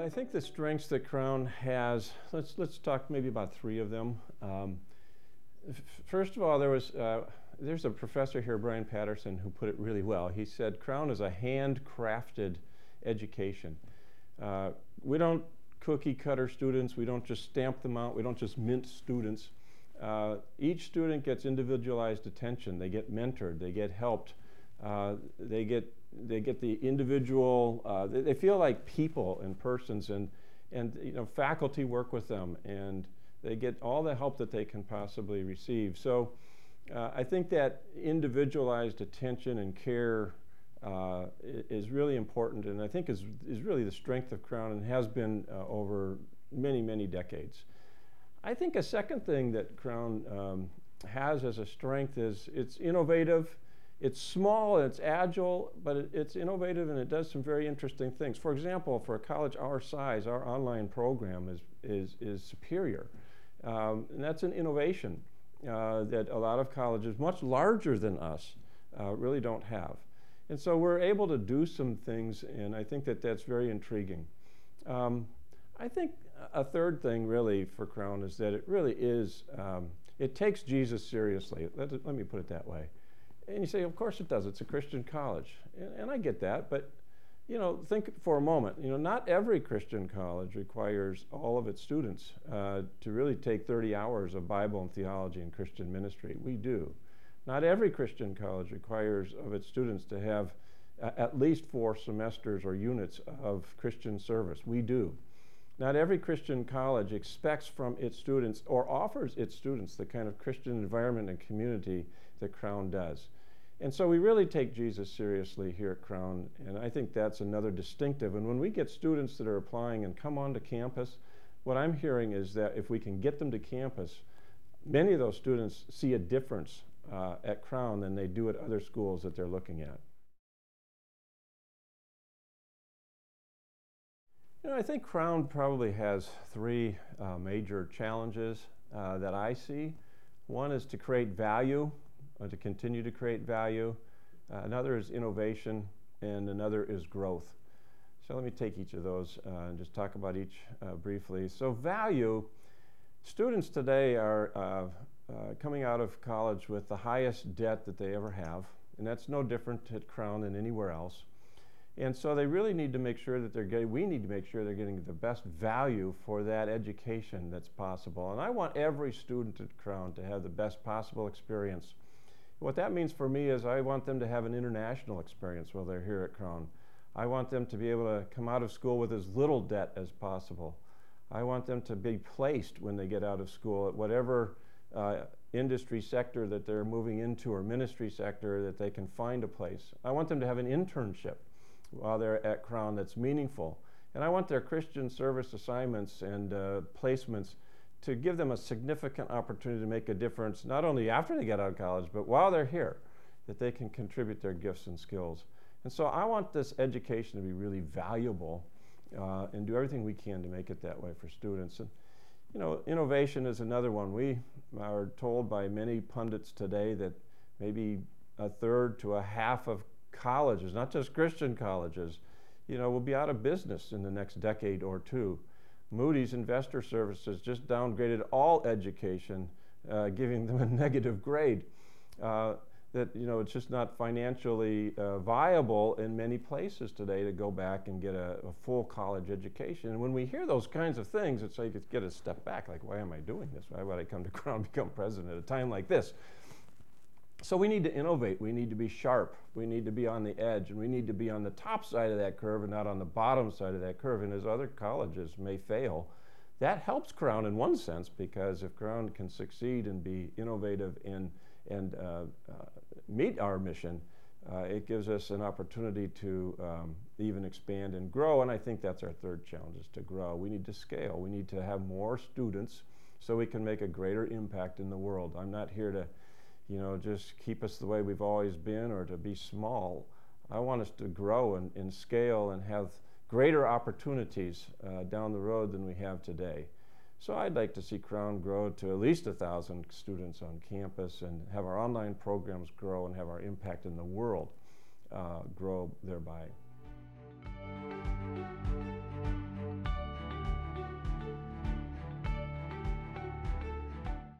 I think the strengths that Crown has, let's talk maybe about three of them. First of all, there's a professor here, Brian Patterson, who put it really well. He said Crown is a handcrafted education. We don't cookie cutter students. We don't just stamp them out. We don't just mint students. Each student gets individualized attention. They get mentored. They get helped. They get the individual. They feel like people and persons, and faculty work with them, and they get all the help that they can possibly receive. So I think that individualized attention and care is really important, and I think is really the strength of Crown, and has been over many, many decades. I think a second thing that Crown has as a strength is it's innovative. It's small, it's agile, but it's innovative, and it does some very interesting things. For example, for a college our size, our online program is superior. And that's an innovation that a lot of colleges, much larger than us, really don't have. And so we're able to do some things, and I think that that's very intriguing. I think a third thing really for Crown is that it really is, it takes Jesus seriously. Let me put it that way. And you say, of course it does. It's a Christian college. And I get that, but think for a moment. Not every Christian college requires all of its students to really take 30 hours of Bible and theology and Christian ministry. We do. Not every Christian college requires of its students to have at least 4 semesters or units of Christian service. We do. Not every Christian college expects from its students or offers its students the kind of Christian environment and community that Crown does. And so we really take Jesus seriously here at Crown, and I think that's another distinctive. And when we get students that are applying and come onto campus, what I'm hearing is that if we can get them to campus, many of those students see a difference at Crown than they do at other schools that they're looking at. I think Crown probably has 3 major challenges that I see. One is to create value, to continue to create value. Another is innovation, and another is growth. So let me take each of those and just talk about each briefly. So value, students today are coming out of college with the highest debt that they ever have, and that's no different at Crown than anywhere else. And so they really need to make sure that we need to make sure they're getting the best value for that education that's possible. And I want every student at Crown to have the best possible experience. What that means for me is I want them to have an international experience while they're here at Crown. I want them to be able to come out of school with as little debt as possible. I want them to be placed when they get out of school at whatever industry sector that they're moving into, or ministry sector, that they can find a place. I want them to have an internship while they're at Crown that's meaningful. And I want their Christian service assignments and placements to give them a significant opportunity to make a difference, not only after they get out of college, but while they're here, that they can contribute their gifts and skills. And so I want this education to be really valuable and do everything we can to make it that way for students. And innovation is another one. We are told by many pundits today that maybe 1/3 to 1/2 of colleges, not just Christian colleges, will be out of business in the next decade or 2. Moody's Investor Services just downgraded all education, giving them a negative grade. That it's just not financially viable in many places today to go back and get a full college education. And when we hear those kinds of things, it's like, get a step back. Like, why am I doing this? Why would I come to Crown and become president at a time like this? So we need to innovate. We need to be sharp. We need to be on the edge, and we need to be on the top side of that curve and not on the bottom side of that curve. And as other colleges may fail, that helps Crown in one sense, because if Crown can succeed and be innovative and meet our mission, it gives us an opportunity to even expand and grow. And I think that's our third challenge, is to grow. We need to scale. We need to have more students so we can make a greater impact in the world. I'm not here to just keep us the way we've always been, or to be small. I want us to grow and scale and have greater opportunities down the road than we have today. So I'd like to see Crown grow to at least 1,000 students on campus, and have our online programs grow, and have our impact in the world grow thereby.